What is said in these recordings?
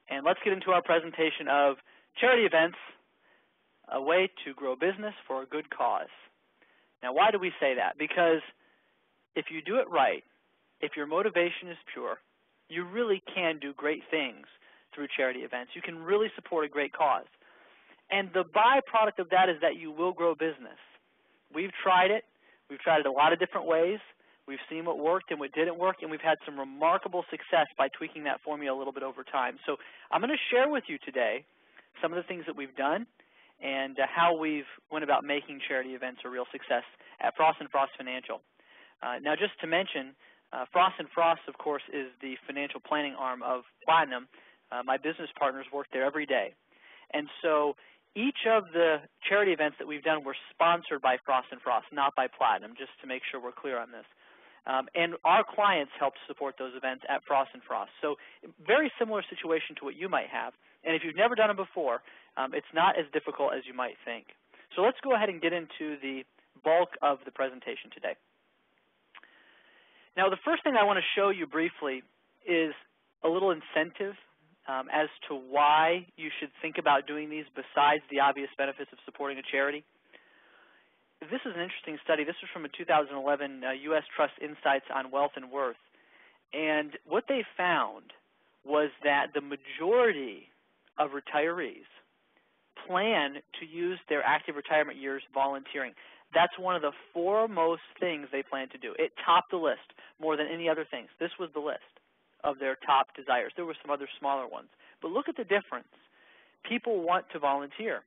And let's get into our presentation of charity events, a way to grow business for a good cause. Now, why do we say that? Because if you do it right, if your motivation is pure, you really can do great things through charity events. You can really support a great cause. And the byproduct of that is that you will grow business. We've tried it. We've tried it a lot of different ways. We've seen what worked and what didn't work, and we've had some remarkable success by tweaking that formula a little bit over time. So I'm going to share with you today some of the things that we've done and how we've went about making charity events a real success at Frost & Frost Financial. Now, just to mention, Frost & Frost, of course, is the financial planning arm of Platinum. My business partners work there every day. And so each of the charity events that we've done were sponsored by Frost & Frost, not by Platinum, just to make sure we're clear on this. And our clients helped support those events at Frost & Frost. So very similar situation to what you might have. And if you've never done it before, it's not as difficult as you might think. So let's go ahead and get into the bulk of the presentation today. Now, the first thing I want to show you briefly is a little incentive as to why you should think about doing these besides the obvious benefits of supporting a charity. This is an interesting study. This is from a 2011 U.S. Trust Insights on Wealth and Worth. And what they found was that the majority of retirees plan to use their active retirement years volunteering. That's one of the foremost things they plan to do. It topped the list more than any other things. This was the list of their top desires. There were some other smaller ones. But look at the difference. People want to volunteer.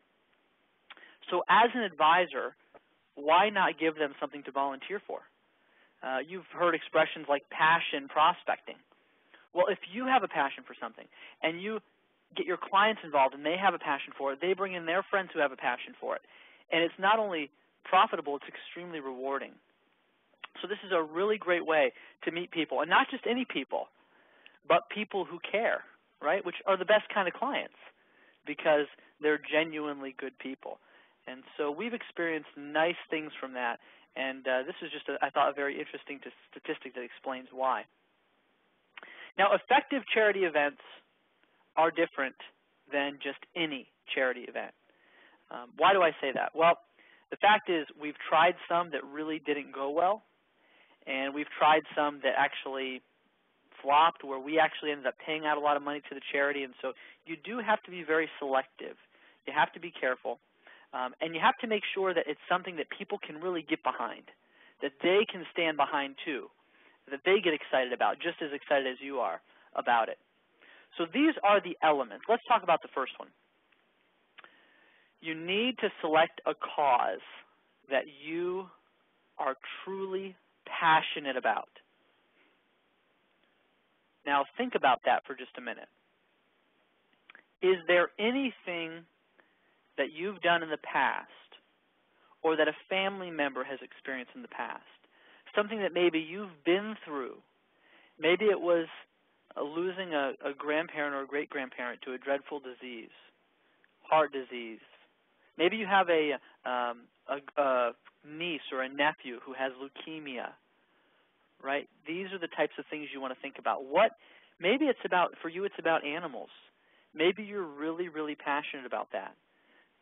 So as an advisor, why not give them something to volunteer for? You've heard expressions like passion prospecting. Well, if you have a passion for something and you get your clients involved and they have a passion for it, they bring in their friends who have a passion for it. And it's not only profitable, it's extremely rewarding. So this is a really great way to meet people, and not just any people, but people who care, right, which are the best kind of clients because they're genuinely good people. And so we've experienced nice things from that, and this is just, I thought, a very interesting statistic that explains why. Now, effective charity events are different than just any charity event. Why do I say that? Well, the fact is we've tried some that really didn't go well, and we've tried some that actually flopped where we actually ended up paying out a lot of money to the charity, and so you do have to be very selective. You have to be careful. And you have to make sure that it's something that people can really get behind, that they can stand behind too, that they get excited about, just as excited as you are about it. So these are the elements. Let's talk about the first one. You need to select a cause that you are truly passionate about. Now think about that for just a minute. Is there anything that you've done in the past or that a family member has experienced in the past, something that maybe you've been through? Maybe it was losing a grandparent or a great-grandparent to a dreadful disease, heart disease. Maybe you have a niece or a nephew who has leukemia, right? These are the types of things you want to think about. Maybe it's about, for you, it's about animals. Maybe you're really, really passionate about that,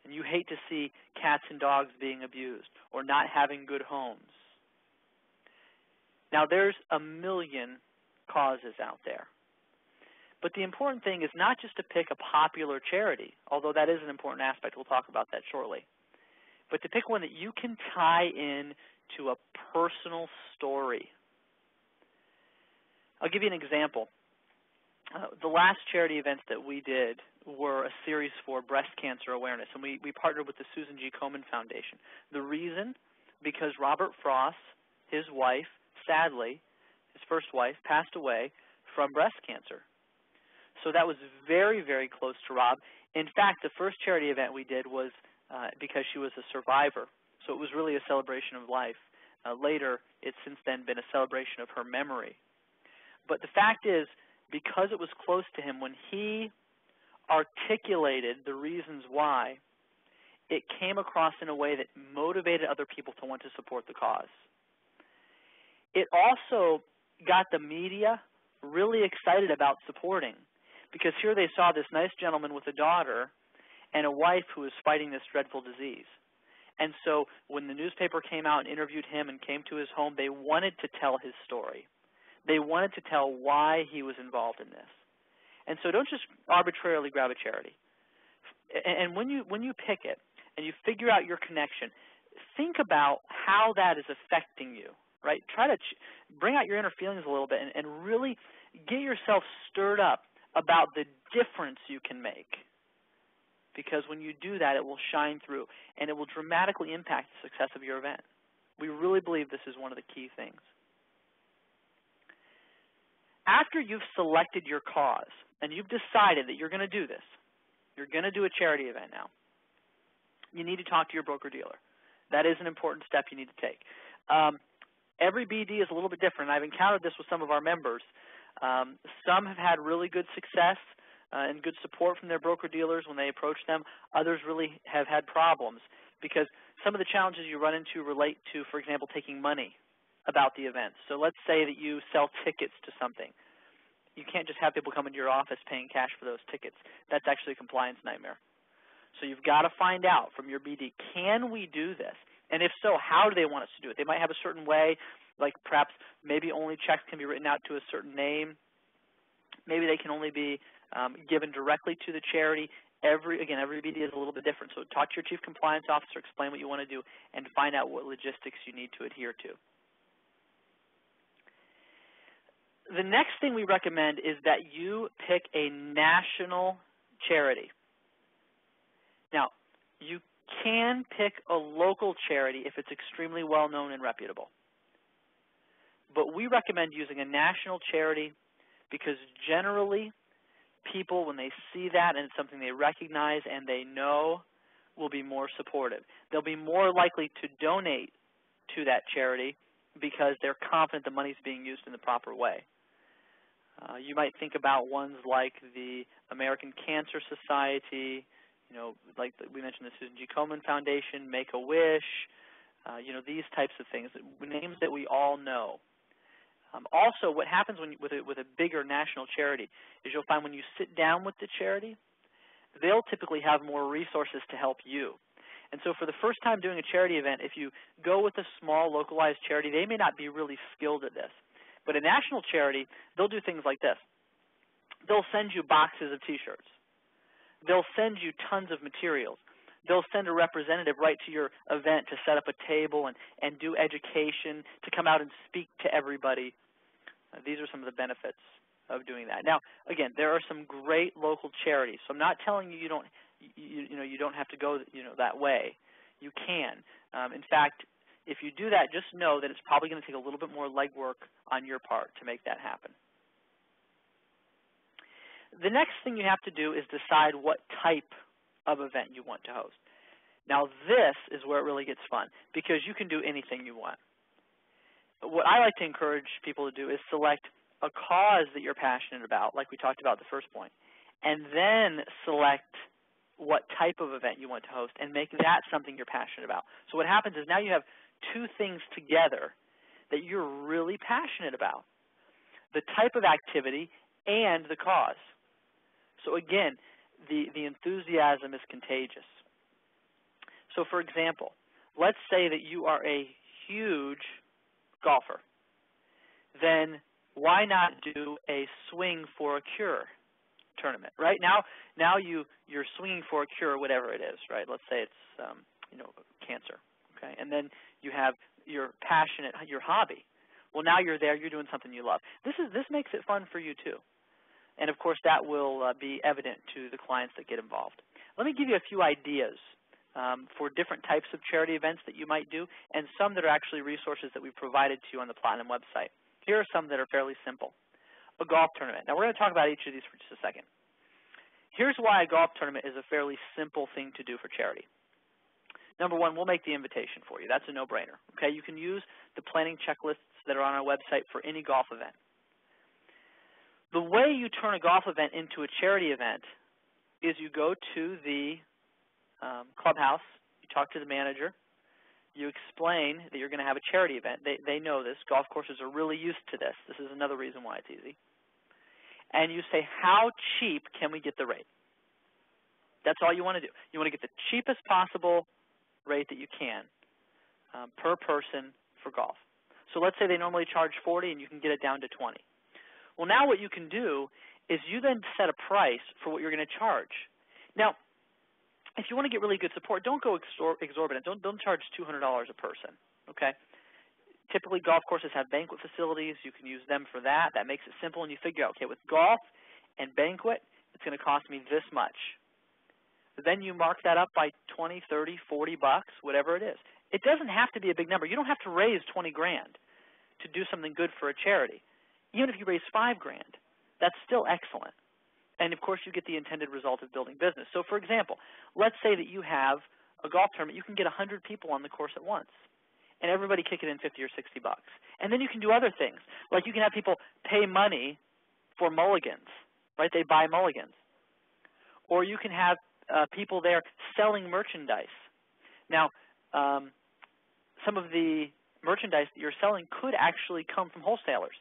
and you hate to see cats and dogs being abused or not having good homes. Now, there's a million causes out there. But the important thing is not just to pick a popular charity, although that is an important aspect. We'll talk about that shortly. But to pick one that you can tie in to a personal story. I'll give you an example. The last charity events that we did were a series for breast cancer awareness, and we partnered with the Susan G. Komen Foundation. The reason, because Robert Frost, his wife, sadly, his first wife, passed away from breast cancer. So that was very, very close to Rob. In fact, the first charity event we did was because she was a survivor. So it was really a celebration of life. Later, it's since then been a celebration of her memory. But the fact is, because it was close to him, when he articulated the reasons why, it came across in a way that motivated other people to want to support the cause. It also got the media really excited about supporting, because here they saw this nice gentleman with a daughter and a wife who was fighting this dreadful disease. And so when the newspaper came out and interviewed him and came to his home, they wanted to tell his story. They wanted to tell why he was involved in this. And so don't just arbitrarily grab a charity. And when you pick it and you figure out your connection, think about how that is affecting you, right? Try to bring out your inner feelings a little bit and really get yourself stirred up about the difference you can make. Because when you do that, it will shine through, and it will dramatically impact the success of your event. We really believe this is one of the key things. After you've selected your cause and you've decided that you're going to do this, you're going to do a charity event now, you need to talk to your broker-dealer. That is an important step you need to take. Every BD is a little bit different. I've encountered this with some of our members. Some have had really good success and good support from their broker-dealers when they approach them. Others really have had problems because some of the challenges you run into relate to, for example, taking money about the event. So let's say that you sell tickets to something. You can't just have people come into your office paying cash for those tickets. That's actually a compliance nightmare. So you've got to find out from your BD, can we do this? And if so, how do they want us to do it? They might have a certain way, like perhaps maybe only checks can be written out to a certain name. Maybe they can only be given directly to the charity. Every BD is a little bit different. So talk to your chief compliance officer, explain what you want to do, and find out what logistics you need to adhere to. The next thing we recommend is that you pick a national charity. Now, you can pick a local charity if it's extremely well known and reputable. But we recommend using a national charity because generally people, when they see that and it's something they recognize and they know, will be more supportive. They'll be more likely to donate to that charity because they're confident the money's being used in the proper way. You might think about ones like the American Cancer Society, like we mentioned the Susan G. Komen Foundation, Make-A-Wish, these types of things, names that we all know. Also, what happens with a bigger national charity is you'll find when you sit down with the charity, they'll typically have more resources to help you. And so for the first time doing a charity event, if you go with a small localized charity, they may not be really skilled at this. But a national charity, they'll do things like this. They'll send you boxes of T-shirts. They'll send you tons of materials. They'll send a representative right to your event to set up a table and do education, to come out and speak to everybody. These are some of the benefits of doing that. Now, again, there are some great local charities. So I'm not telling you you don't have to go that way. You can. In fact, if you do that, just know that it's probably going to take a little bit more legwork on your part to make that happen. The next thing you have to do is decide what type of event you want to host. Now this is where it really gets fun because you can do anything you want. What I like to encourage people to do is select a cause that you're passionate about, like we talked about at the first point, and then select what type of event you want to host and make that something you're passionate about. So what happens is now you have two things together that you're really passionate about, the type of activity and the cause. So again, the enthusiasm is contagious. So for example, let's say that you are a huge golfer. Then why not do a Swing for a Cure tournament, right? Now you're swinging for a cure, whatever it is, right? Let's say it's cancer, okay? And then you have your hobby. Well, now you're there, you're doing something you love. This makes it fun for you too. And of course that will be evident to the clients that get involved. Let me give you a few ideas for different types of charity events that you might do, and some that are actually resources that we've provided to you on the Platinum website. Here are some that are fairly simple. A golf tournament. Now we're going to talk about each of these for just a second. Here's why a golf tournament is a fairly simple thing to do for charity. Number one, we'll make the invitation for you. That's a no-brainer. Okay, you can use the planning checklists that are on our website for any golf event. The way you turn a golf event into a charity event is you go to the clubhouse, you talk to the manager, you explain that you're going to have a charity event. They know this. Golf courses are really used to this. This is another reason why it's easy. and you say, how cheap can we get the rate? That's all you want to do. You want to get the cheapest possible rate that you can per person for golf. So let's say they normally charge $40 and you can get it down to $20. Well, now what you can do is you then set a price for what you're going to charge. Now, if you want to get really good support, don't go exorbitant. Don't charge $200 a person, okay? Typically, golf courses have banquet facilities. You can use them for that. That makes it simple, and you figure out, okay, with golf and banquet, it's going to cost me this much. Then you mark that up by 20, 30, 40 bucks, whatever it is. It doesn't have to be a big number. You don't have to raise 20 grand to do something good for a charity. Even if you raise 5 grand, that's still excellent. And, of course, you get the intended result of building business. So, for example, let's say that you have a golf tournament. You can get 100 people on the course at once, and everybody kick it in 50 or 60 bucks. And then you can do other things. Like you can have people pay money for mulligans, right? They buy mulligans. Or you can have people there selling merchandise. Now, some of the merchandise that you're selling could actually come from wholesalers.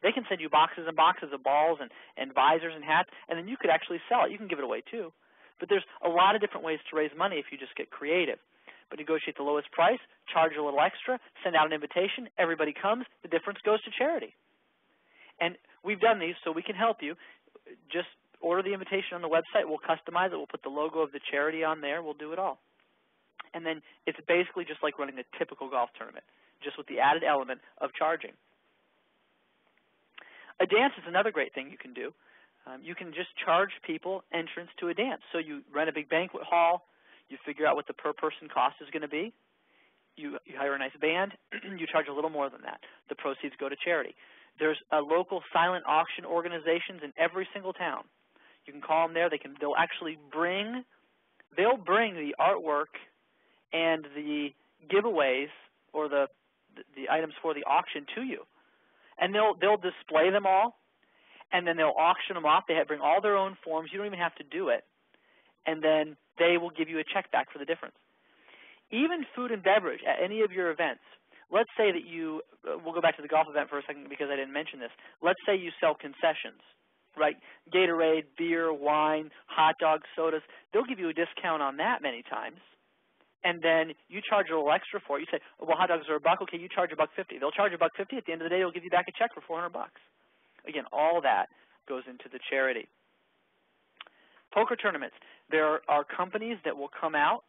They can send you boxes and boxes of balls and visors and hats, and then you could actually sell it. You can give it away too. But there's a lot of different ways to raise money if you just get creative. But negotiate the lowest price, charge a little extra, send out an invitation, everybody comes, the difference goes to charity. And we've done these so we can help you. Just order the invitation on the website. We'll customize it. We'll put the logo of the charity on there. We'll do it all. And then it's basically just like running a typical golf tournament, just with the added element of charging. A dance is another great thing you can do. You can just charge people entrance to a dance. So you rent a big banquet hall. You figure out what the per-person cost is going to be. You hire a nice band. You charge a little more than that. The proceeds go to charity. There's local silent auction organizations in every single town. You can call them there. They'll actually bring the artwork and the giveaways or the items for the auction to you. And they'll display them all, and then they'll auction them off. They bring all their own forms. You don't even have to do it. And then they will give you a check back for the difference. Even food and beverage at any of your events. Let's say that we'll go back to the golf event for a second because I didn't mention this. Let's say you sell concessions, right? Gatorade, beer, wine, hot dogs, sodas. They'll give you a discount on that many times. And then you charge a little extra for it. You say, well, hot dogs are $1. Okay, you charge $1.50. They'll charge $1.50. At the end of the day, they'll give you back a check for $400. Again, all that goes into the charity. Poker tournaments. There are companies that will come out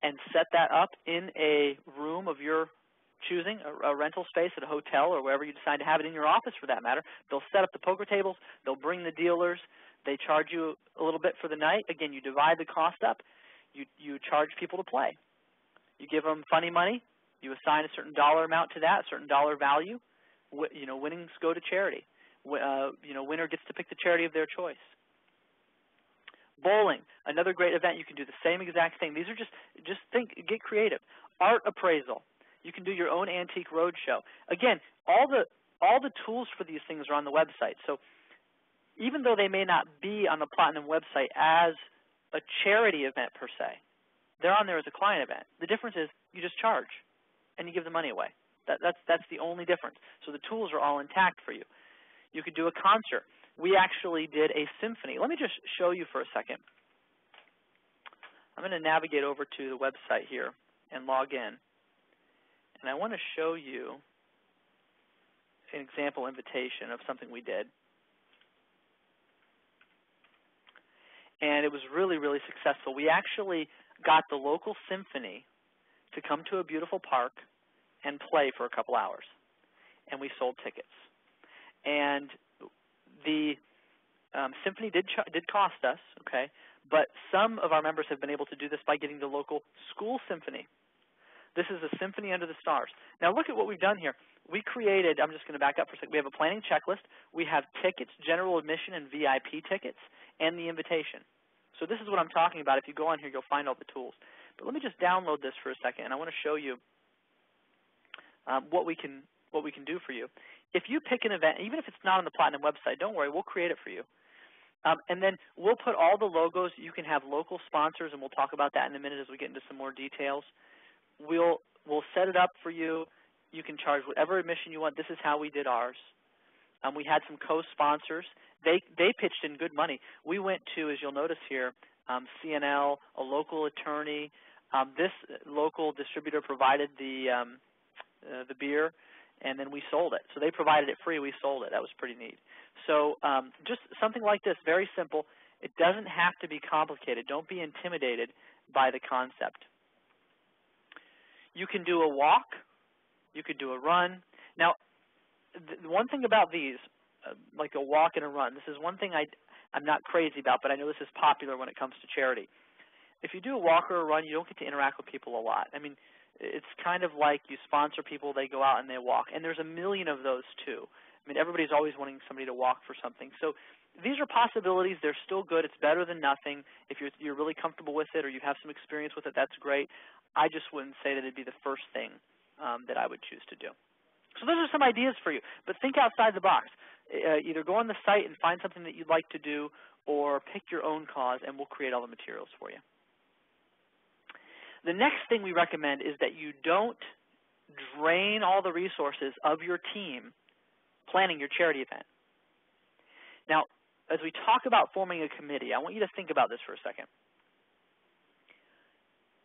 and set that up in a room of your choosing, a rental space at a hotel or wherever you decide to have it, in your office for that matter. They'll set up the poker tables. They'll bring the dealers. They charge you a little bit for the night. Again, you divide the cost up. You charge people to play. You give them funny money. You assign a certain dollar amount to that, a certain dollar value. Winnings go to charity. Winner gets to pick the charity of their choice. Bowling, another great event. You can do the same exact thing. These are get creative. Art appraisal. You can do your own antique roadshow. Again, all the tools for these things are on the website. So even though they may not be on the Platinum website as a charity event per se, they're on there as a client event. The difference is you just charge and you give the money away. That's the only difference. So the tools are all intact for you. You could do a concert. We actually did a symphony. Let me just show you for a second. I'm going to navigate over to the website here and log in. And I want to show you an example invitation of something we did. And it was really, really successful. We actually got the local symphony to come to a beautiful park and play for a couple hours. And we sold tickets. And the symphony did cost us, okay, but some of our members have been able to do this by getting the local school symphony. This is a symphony under the stars. Now look at what we've done here. We created, I'm just going to back up for a second, we have a planning checklist. We have tickets, general admission and VIP tickets, and the invitation. So this is what I'm talking about. If you go on here, you'll find all the tools. But let me just download this for a second, and I want to show you what we can do for you. If you pick an event, even if it's not on the Platinum website, don't worry, we'll create it for you. And then we'll put all the logos. You can have local sponsors, and we'll talk about that in a minute as we get into some more details. We'll set it up for you. You can charge whatever admission you want. This is how we did ours. We had some co-sponsors. They pitched in good money. We went to, as you'll notice here, CNL, a local attorney. This local distributor provided the beer, and then we sold it. So they provided it free. We sold it. That was pretty neat. So just something like this, very simple. It doesn't have to be complicated. Don't be intimidated by the concept. You can do a walk. You could do a run. Now, the one thing about these, like a walk and a run, this is one thing I'm not crazy about, but I know this is popular when it comes to charity. If you do a walk or a run, you don't get to interact with people a lot. I mean, it's kind of like you sponsor people, they go out and they walk, and there's a million of those too. I mean, everybody's always wanting somebody to walk for something. So these are possibilities. They're still good. It's better than nothing. If you're really comfortable with it or you have some experience with it, that's great. I just wouldn't say that it'd be the first thing that I would choose to do. So those are some ideas for you, but think outside the box. Either go on the site and find something that you'd like to do, or pick your own cause, and we'll create all the materials for you. The next thing we recommend is that you don't drain all the resources of your team planning your charity event. Now, as we talk about forming a committee, I want you to think about this for a second.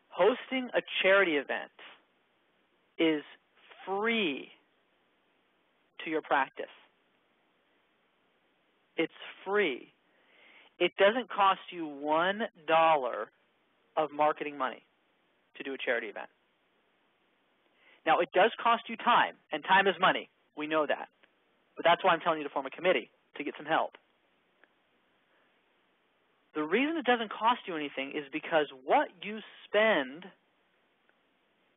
Hosting a charity event is free to your practice. It's free. It doesn't cost you $1 of marketing money to do a charity event. Now, it does cost you time, and time is money. We know that. But that's why I'm telling you to form a committee, to get some help. The reason it doesn't cost you anything is because what you spend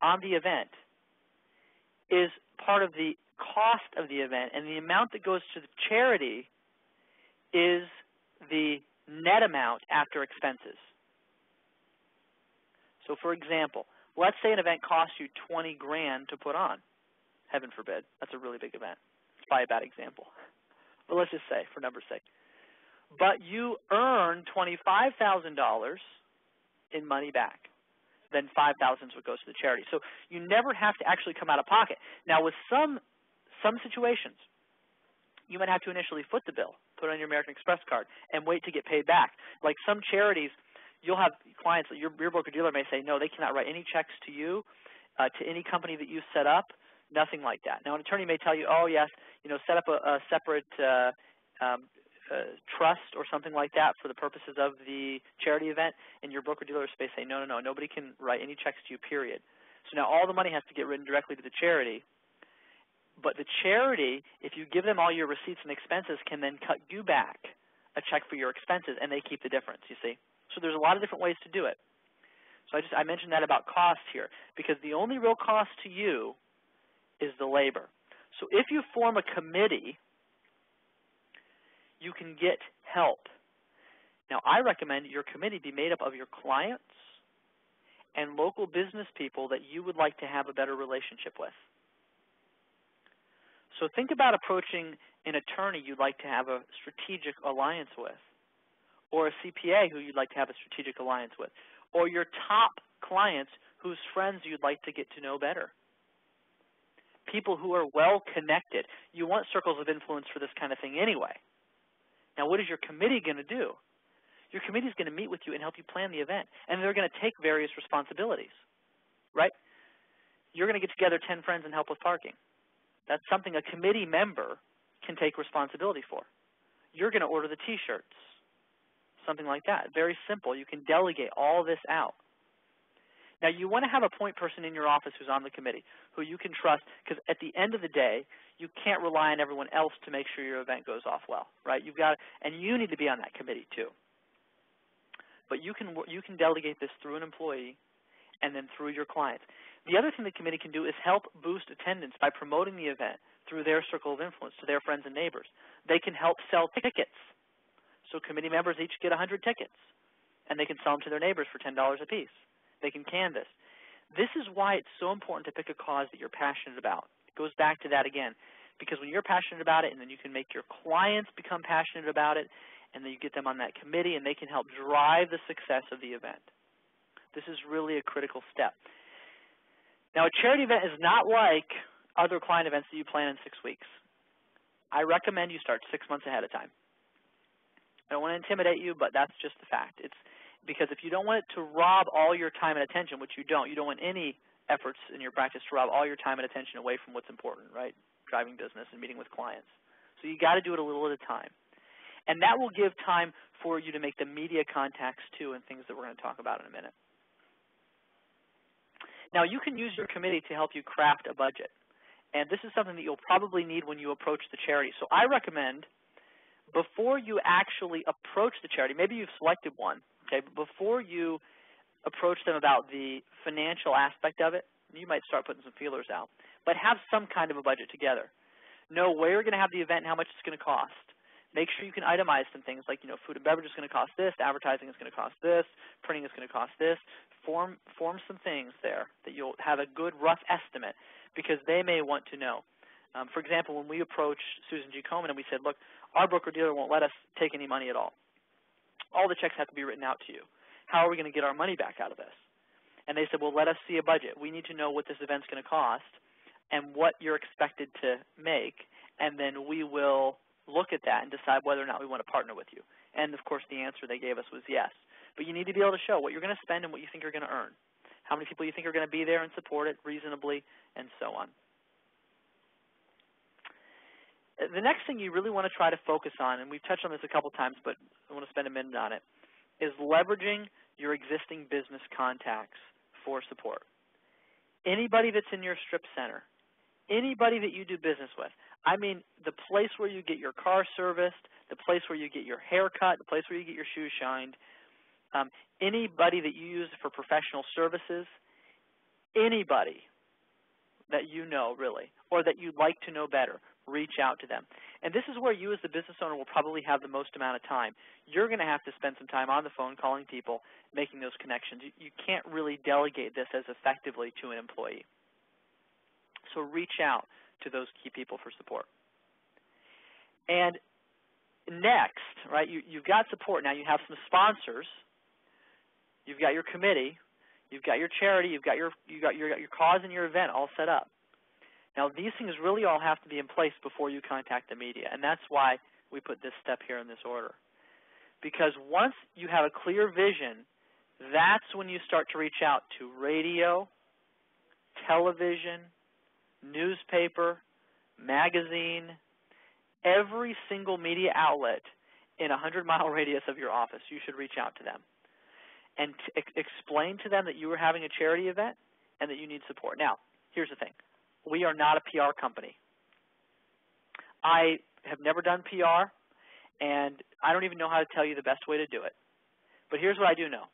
on the event is part of the cost of the event, and the amount that goes to the charity is the net amount after expenses. So for example, let's say an event costs you $20 grand to put on. Heaven forbid. That's a really big event. It's probably a bad example. But let's just say, for number's sake. But you earn $25,000 in money back. Then $5,000 is what goes to the charity. So you never have to actually come out of pocket. Now, with some situations, you might have to initially foot the bill, put it on your American Express card, and wait to get paid back. Like some charities, you'll have clients, your broker-dealer may say, no, they cannot write any checks to you, to any company that you set up, nothing like that. Now, an attorney may tell you, oh, yes, set up a separate trust or something like that for the purposes of the charity event, and your broker-dealer may say, no, nobody can write any checks to you, period. So now all the money has to get written directly to the charity. But the charity, if you give them all your receipts and expenses, can then cut you back a check for your expenses, and they keep the difference, you see. So there's a lot of different ways to do it. So I mentioned that about cost here, because the only real cost to you is the labor. So if you form a committee, you can get help. Now, I recommend your committee be made up of your clients and local business people that you would like to have a better relationship with. So think about approaching an attorney you'd like to have a strategic alliance with, or a CPA who you'd like to have a strategic alliance with, or your top clients whose friends you'd like to get to know better. People who are well connected. You want circles of influence for this kind of thing anyway. Now, what is your committee going to do? Your committee is going to meet with you and help you plan the event, and they're going to take various responsibilities, right? You're going to get together 10 friends and help with parking. That's something a committee member can take responsibility for. You're going to order the T-shirts, something like that. Very simple. You can delegate all this out. Now, you want to have a point person in your office who's on the committee, who you can trust, because at the end of the day, you can't rely on everyone else to make sure your event goes off well, right? And you need to be on that committee too. But you can delegate this through an employee and then through your clients. The other thing the committee can do is help boost attendance by promoting the event through their circle of influence to their friends and neighbors. They can help sell tickets. So committee members each get 100 tickets, and they can sell them to their neighbors for $10 a piece. They can canvass. This is why it's so important to pick a cause that you're passionate about. It goes back to that again, because when you're passionate about it, and then you can make your clients become passionate about it, and then you get them on that committee, and they can help drive the success of the event. This is really a critical step. Now, a charity event is not like other client events that you plan in 6 weeks. I recommend you start 6 months ahead of time. I don't want to intimidate you, but that's just the fact. It's because if you don't want it to rob all your time and attention, which you don't want any efforts in your practice to rob all your time and attention away from what's important, right? Driving business and meeting with clients. So you got to do it a little at a time. And that will give time for you to make the media contacts too, and things that we're going to talk about in a minute. Now, you can use your committee to help you craft a budget. And this is something that you'll probably need when you approach the charity. So I recommend, before you actually approach the charity, maybe you've selected one, okay, but before you approach them about the financial aspect of it, you might start putting some feelers out. But have some kind of a budget together. Know where you're going to have the event and how much it's going to cost. Make sure you can itemize some things like, food and beverage is going to cost this, advertising is going to cost this, printing is going to cost this. Form some things there that you'll have a good rough estimate, because they may want to know. For example, when we approached Susan G. Komen and we said, look, our broker-dealer won't let us take any money at all. All the checks have to be written out to you. How are we going to get our money back out of this? And they said, well, let us see a budget. We need to know what this event's going to cost and what you're expected to make, and then we will look at that and decide whether or not we want to partner with you. And, of course, the answer they gave us was yes. But you need to be able to show what you're going to spend and what you think you're going to earn, how many people you think are going to be there and support it reasonably, and so on. The next thing you really want to try to focus on, and we've touched on this a couple times, but I want to spend a minute on it, is leveraging your existing business contacts for support. Anybody that's in your strip center, anybody that you do business with, I mean the place where you get your car serviced, the place where you get your hair cut, the place where you get your shoes shined, anybody that you use for professional services, anybody that you know really, or that you'd like to know better, reach out to them. And this is where you as the business owner will probably have the most amount of time. You're going to have to spend some time on the phone calling people, making those connections. You can't really delegate this as effectively to an employee. So reach out to those key people for support. And next, right, you've got support. Now you have some sponsors. You've got your committee. You've got your charity. You've got your cause and your event all set up. Now, these things really all have to be in place before you contact the media, and that's why we put this step here in this order. Because once you have a clear vision, that's when you start to reach out to radio, television, newspaper, magazine, every single media outlet in a 100-mile radius of your office. You should reach out to them and explain to them that you are having a charity event and that you need support. Now, here's the thing. We are not a PR company. I have never done PR, and I don't even know how to tell you the best way to do it. But here's what I do know.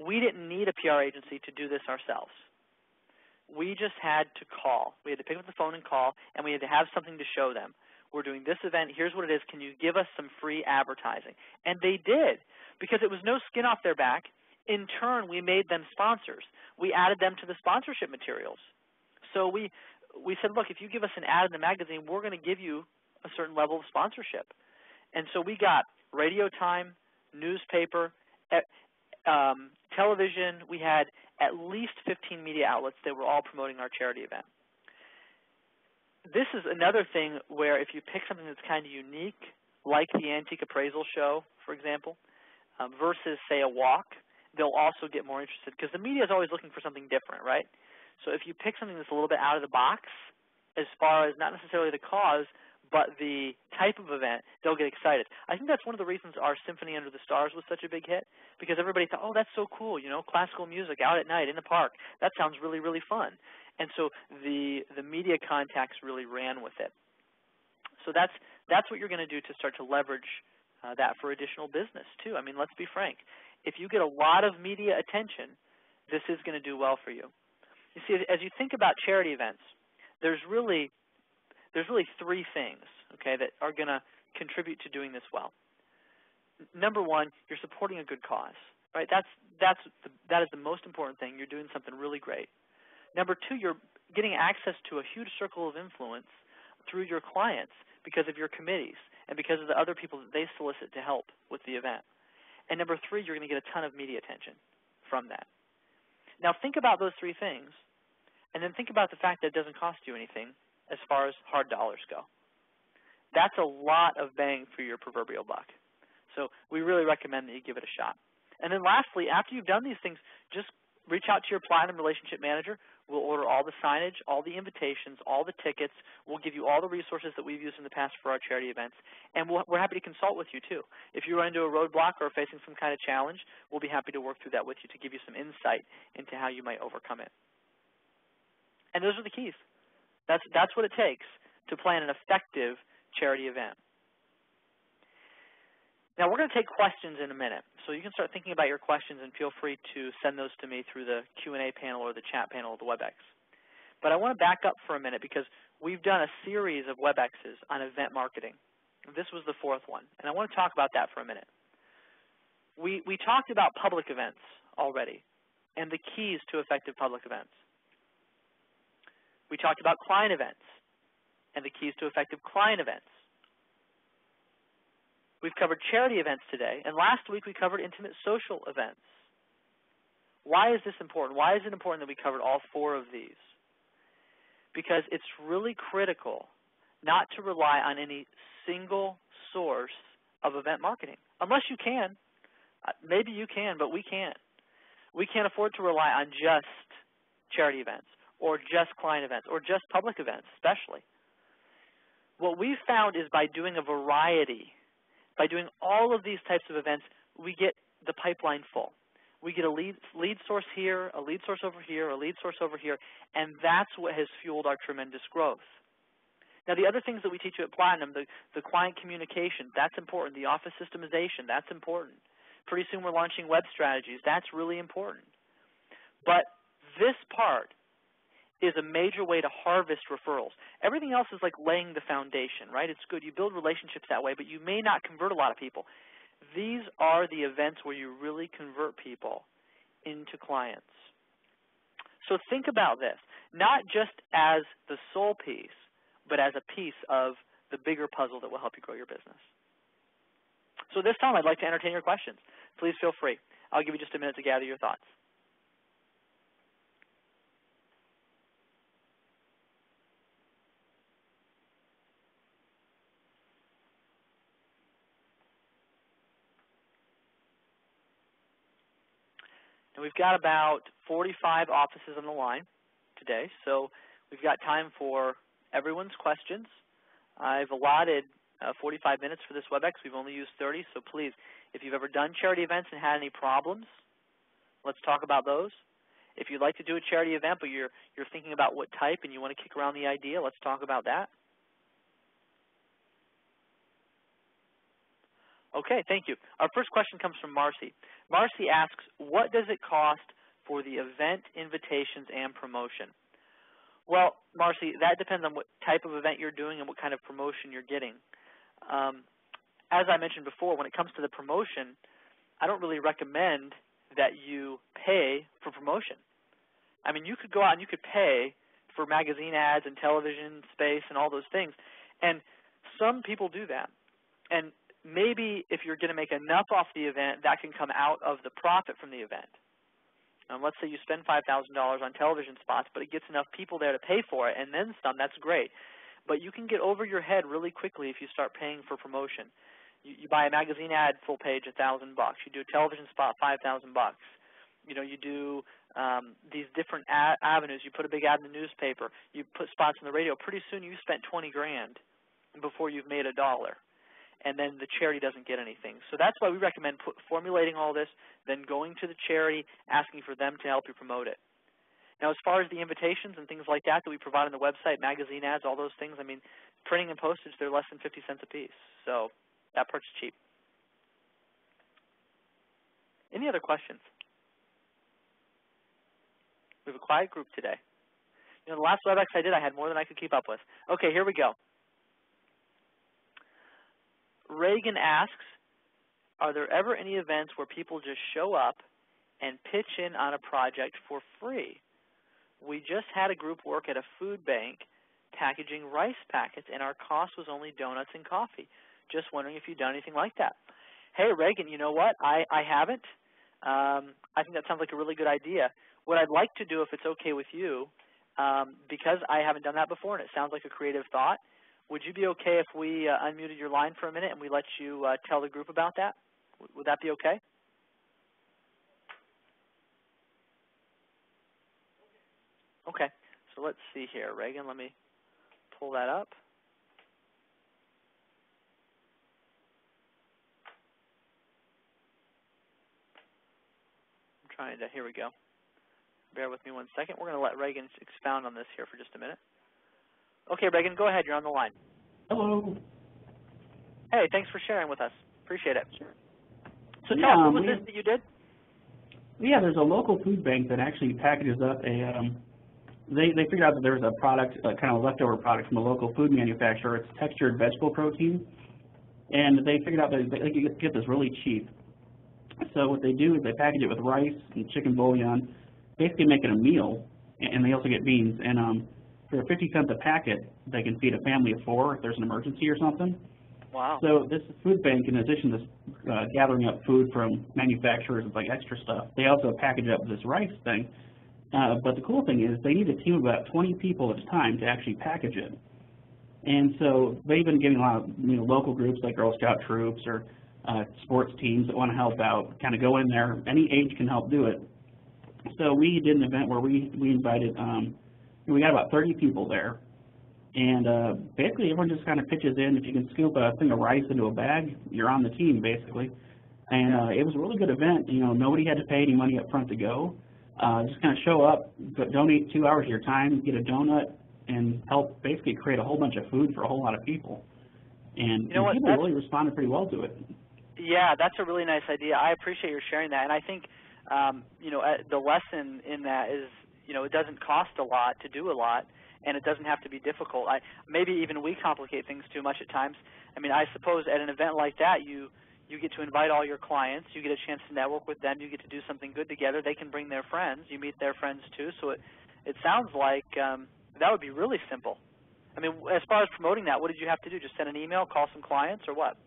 We didn't need a PR agency to do this ourselves. We just had to call. We had to pick up the phone and call, and we had to have something to show them. We're doing this event. Here's what it is. Can you give us some free advertising? And they did, because it was no skin off their back. In turn, we made them sponsors. We added them to the sponsorship materials. So we said, look, if you give us an ad in the magazine, we're going to give you a certain level of sponsorship. And so we got radio time, newspaper, television. We had at least 15 media outlets that were all promoting our charity event. This is another thing where if you pick something that's kind of unique, like the Antique Appraisal Show, for example, versus, say, a walk, they'll also get more interested, because the media is always looking for something different, right? So if you pick something that's a little bit out of the box, as far as not necessarily the cause, but the type of event, they'll get excited. I think that's one of the reasons our Symphony Under the Stars was such a big hit, because everybody thought, oh, that's so cool, classical music out at night in the park. That sounds really, really fun. And so the media contacts really ran with it. So that's what you're going to do to start to leverage that for additional business, too. I mean, let's be frank. If you get a lot of media attention, this is going to do well for you. You see, as you think about charity events, there's really three things, okay, that are going to contribute to doing this well. Number one, you're supporting a good cause, right? That is the most important thing. You're doing something really great. Number two, you're getting access to a huge circle of influence through your clients because of your committees and because of the other people that they solicit to help with the event. And number three, you're going to get a ton of media attention from that. Now think about those three things, and then think about the fact that it doesn't cost you anything as far as hard dollars go. That's a lot of bang for your proverbial buck. So we really recommend that you give it a shot. And then lastly, after you've done these things, just reach out to your Platinum Relationship Manager. We'll order all the signage, all the invitations, all the tickets. We'll give you all the resources that we've used in the past for our charity events. And we're happy to consult with you, too. If you run into a roadblock or are facing some kind of challenge, we'll be happy to work through that with you to give you some insight into how you might overcome it. And those are the keys. That's what it takes to plan an effective charity event. Now, we're going to take questions in a minute, so you can start thinking about your questions and feel free to send those to me through the Q&A panel or the chat panel of the WebEx. But I want to back up for a minute because we've done a series of WebExes on event marketing. This was the 4th one, and I want to talk about that for a minute. We talked about public events already and the keys to effective public events. We talked about client events and the keys to effective client events. We've covered charity events today, and last week we covered intimate social events. Why is this important? Why is it important that we covered all 4 of these? Because it's really critical not to rely on any single source of event marketing, unless you can. Maybe you can, but we can't. We can't afford to rely on just charity events or just client events or just public events, especially. What we've found is by doing a variety, by doing all of these types of events, we get the pipeline full. We get a lead source here, a lead source over here, a lead source over here, and that's what has fueled our tremendous growth. Now, the other things that we teach you at Platinum, the client communication, that's important. The office systemization, that's important. Pretty soon we're launching web strategies. That's really important. But this part is a major way to harvest referrals. Everything else is like laying the foundation, right? It's good. You build relationships that way, but you may not convert a lot of people. These are the events where you really convert people into clients. So think about this, not just as the sole piece, but as a piece of the bigger puzzle that will help you grow your business. So this time I'd like to entertain your questions. Please feel free. I'll give you just a minute to gather your thoughts. And we've got about 45 offices on the line today, so we've got time for everyone's questions. I've allotted 45 minutes for this WebEx. We've only used 30, so please, if you've ever done charity events and had any problems, let's talk about those. If you'd like to do a charity event but you're thinking about what type and you want to kick around the idea, let's talk about that. Okay, thank you. Our first question comes from Marcy. Marcy asks, what does it cost for the event invitations and promotion? Well, Marcy, that depends on what type of event you're doing and what kind of promotion you're getting. As I mentioned before, when it comes to the promotion, I don't really recommend that you pay for promotion. I mean, you could go out and you could pay for magazine ads and television space and all those things, and some people do that. And maybe if you're going to make enough off the event, that can come out of the profit from the event. Let's say you spend $5,000 on television spots, but it gets enough people there to pay for it, and then some, that's great. But you can get over your head really quickly if you start paying for promotion. You buy a magazine ad full page, $1,000 bucks. You do a television spot, $5,000 bucks. You know, you do these different avenues. You put a big ad in the newspaper. You put spots on the radio. Pretty soon you spent 20 grand before you've made $1. And then the charity doesn't get anything. So that's why we recommend formulating all this, then going to the charity, asking for them to help you promote it. Now, as far as the invitations and things like that we provide on the website, magazine ads, all those things, I mean, printing and postage, they're less than 50 cents a piece. So that part's cheap. Any other questions? We have a quiet group today. You know, the last WebEx I did, I had more than I could keep up with. Okay, here we go. Reagan asks, are there ever any events where people just show up and pitch in on a project for free? We just had a group work at a food bank packaging rice packets, and our cost was only donuts and coffee. Just wondering if you've done anything like that. Hey, Reagan, you know what? I haven't. I think that sounds like a really good idea. What I'd like to do, if it's okay with you, because I haven't done that before and it sounds like a creative thought, would you be okay if we unmuted your line for a minute and we let you tell the group about that? Would that be okay? Okay, so let's see here. Reagan, let me pull that up. I'm trying to, here we go. Bear with me 1 second. We're going to let Reagan expound on this here for just a minute. Okay, Reagan, go ahead. You're on the line. Hello. Hey, thanks for sharing with us. Appreciate it. Sure. So tell us, what was this that you did? Yeah, there's a local food bank that actually packages up a, they figured out that there was a product, kind of a leftover product from a local food manufacturer. It's textured vegetable protein. And they figured out that they could get this really cheap. So what they do is they package it with rice and chicken bouillon, basically make it a meal, and they also get beans. And for 50 cents a packet, they can feed a family of 4 if there's an emergency or something. Wow. So this food bank, in addition to gathering up food from manufacturers with like extra stuff, they also package up this rice thing. But the cool thing is they need a team of about 20 people at a time to actually package it. And so they've been getting a lot of local groups like Girl Scout troops or sports teams that want to help out, kind of go in there. Any age can help do it. So we did an event where we invited, we got about 30 people there. And basically everyone just kind of pitches in. If you can scoop a thing of rice into a bag, you're on the team basically. And it was a really good event. Nobody had to pay any money up front to go. Just kind of show up, donate 2 hours of your time, get a donut, and help basically create a whole bunch of food for a whole lot of people. And people really responded pretty well to it. Yeah, that's a really nice idea. I appreciate your sharing that. And I think, the lesson in that is, it doesn't cost a lot to do a lot, and it doesn't have to be difficult. Maybe even we complicate things too much at times. I mean, I suppose at an event like that, you get to invite all your clients. You get a chance to network with them. You get to do something good together. They can bring their friends. You meet their friends too. So it sounds like that would be really simple. I mean, as far as promoting that, what did you have to do? Just send an email, call some clients, or what?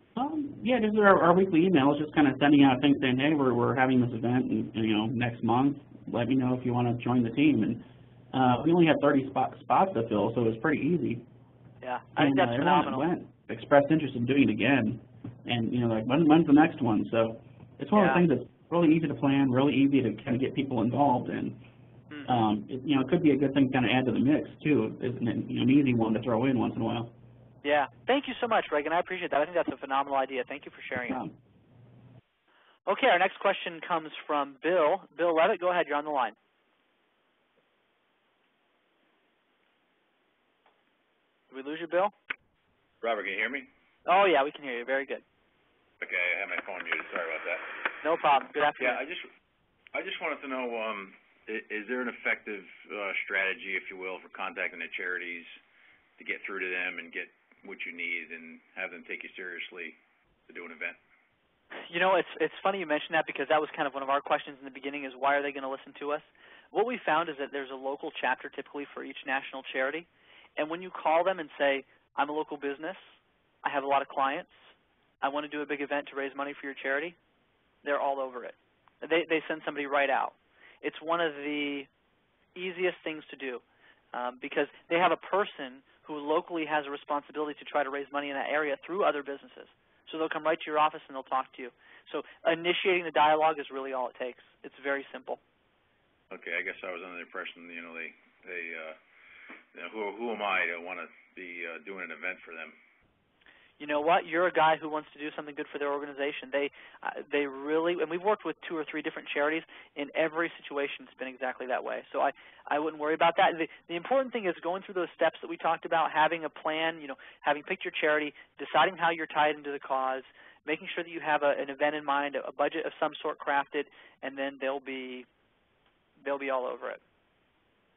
Yeah, just our weekly emails, just kind of sending out things saying, hey, we're having this event, and next month, let me know if you want to join the team. And we only had 30 spots to fill, so it was pretty easy. Yeah, I think that's phenomenal. Went, expressed interest in doing it again, and like when's the next one? So it's one of the things that's really easy to plan, really easy to kind of get people involved in. It could be a good thing to kind of add to the mix too. Isn't it? An easy one to throw in once in a while. Yeah. Thank you so much, Reagan. I appreciate that. I think that's a phenomenal idea. Thank you for sharing it. Okay, our next question comes from Bill. Bill Levitt, go ahead. You're on the line. Did we lose you, Bill? Robert, can you hear me? Oh, yeah, we can hear you. Very good. Okay, I had my phone muted. Sorry about that. No problem. Good afternoon. Yeah, I just wanted to know, is there an effective strategy, if you will, for contacting the charities to get through to them and get what you need and have them take you seriously to do an event? It's funny you mention that, because that was kind of one of our questions in the beginning, is why are they going to listen to us? What we found is that there's a local chapter typically for each national charity, and when you call them and say, I'm a local business, I have a lot of clients, I want to do a big event to raise money for your charity, they're all over it. They send somebody right out. It's one of the easiest things to do, because they have a person who locally has a responsibility to try to raise money in that area through other businesses. So they'll come right to your office and they'll talk to you. So initiating the dialogue is really all it takes. It's very simple. Okay, I guess I was under the impression, who am I to want to be doing an event for them? You know what? You're a guy who wants to do something good for their organization. They really, and we've worked with 2 or 3 different charities. In every situation, it's been exactly that way. So I wouldn't worry about that. The important thing is going through those steps that we talked about, having a plan, having picked your charity, deciding how you're tied into the cause, making sure that you have an event in mind, a budget of some sort crafted, and then they'll be all over it.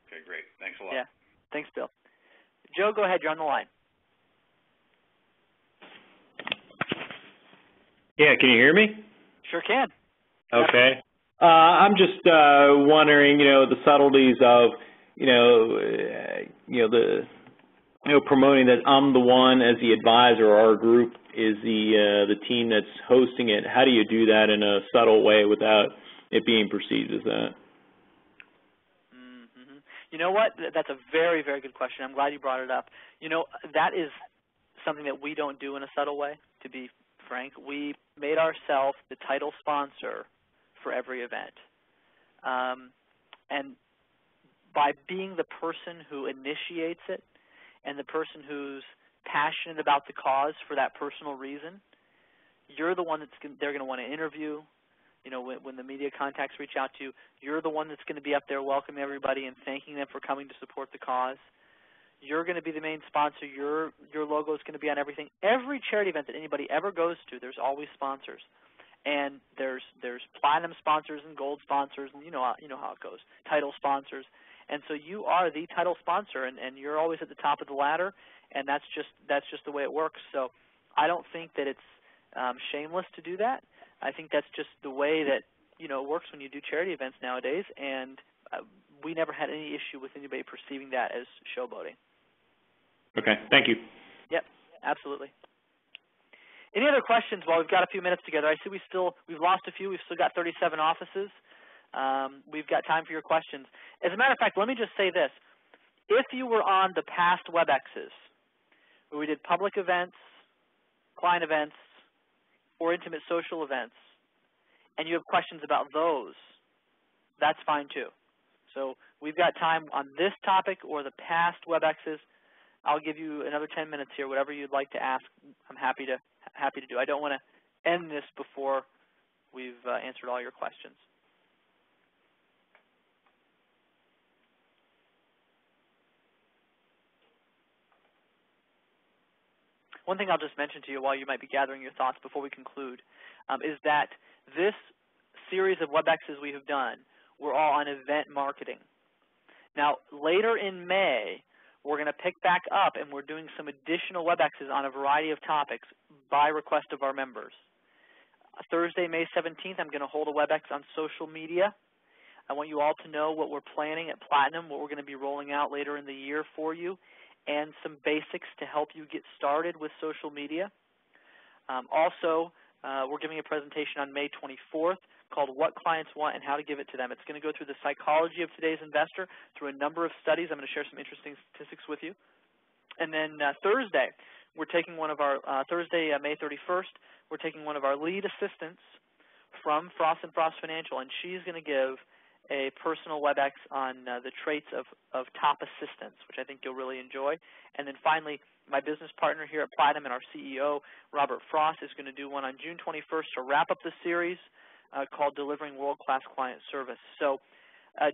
Okay, great. Thanks a lot. Yeah. Thanks, Bill. Joe, go ahead. You're on the line. Yeah, can you hear me? Sure can. Okay. I'm just wondering, the subtleties of, promoting that I'm the one as the advisor, or our group is the team that's hosting it. How do you do that in a subtle way without it being perceived as that? You know what? That's a very, very good question. I'm glad you brought it up. That is something that we don't do in a subtle way, to be frank. We made ourselves the title sponsor for every event. And by being the person who initiates it and the person who's passionate about the cause for that personal reason, you're the one they're going to want to interview. You know, when the media contacts reach out to you, you're the one that's going to be up there welcoming everybody and thanking them for coming to support the cause. You're going to be the main sponsor. Your logo is going to be on everything. Every charity event that anybody ever goes to, there's always sponsors. And there's platinum sponsors and gold sponsors, and you know how it goes, title sponsors. And so you are the title sponsor, and you're always at the top of the ladder, and that's just the way it works. So I don't think that it's shameless to do that. I think that's just the way that it works when you do charity events nowadays, and we never had any issue with anybody perceiving that as showboating. Okay, thank you. Yep, absolutely. Any other questions while we've got a few minutes together? I see we've lost a few. We've still got 37 offices. We've got time for your questions. As a matter of fact, let me just say this. If you were on the past WebExes, where we did public events, client events, or intimate social events, and you have questions about those, that's fine too. So we've got time on this topic or the past WebExes. I'll give you another 10 minutes here. Whatever you'd like to ask, I'm happy to do. I don't want to end this before we've answered all your questions. One thing I'll just mention to you while you might be gathering your thoughts before we conclude is that this series of WebExes we have done were all on event marketing. Now, later in May, we're going to pick back up, and we're doing some additional WebExes on a variety of topics by request of our members. Thursday, May 17th, I'm going to hold a WebEx on social media. I want you all to know what we're planning at Platinum, what we're going to be rolling out later in the year for you, and some basics to help you get started with social media. Also, we're giving a presentation on May 24th called What Clients Want and How to Give It to Them. It's going to go through the psychology of today's investor through a number of studies. I'm going to share some interesting statistics with you. And then Thursday, we're taking one of our, Thursday, May 31st, we're taking one of our lead assistants from Frost & Frost Financial, and she's going to give a personal WebEx on the traits of top assistants, which I think you'll really enjoy. And then finally, my business partner here at Platinum and our CEO, Robert Frost, is going to do one on June 21st to wrap up the series called Delivering World-Class Client Service. So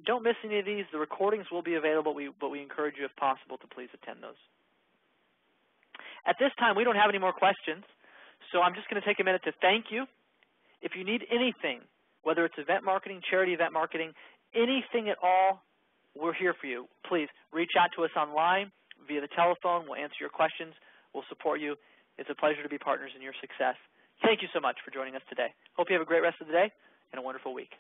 don't miss any of these. The recordings will be available, but we encourage you, if possible, to please attend those. At this time, we don't have any more questions, so I'm just going to take a minute to thank you. If you need anything, whether it's event marketing, charity event marketing, anything at all, we're here for you. Please reach out to us online, via the telephone. We'll answer your questions. We'll support you. It's a pleasure to be partners in your success. Thank you so much for joining us today. Hope you have a great rest of the day and a wonderful week.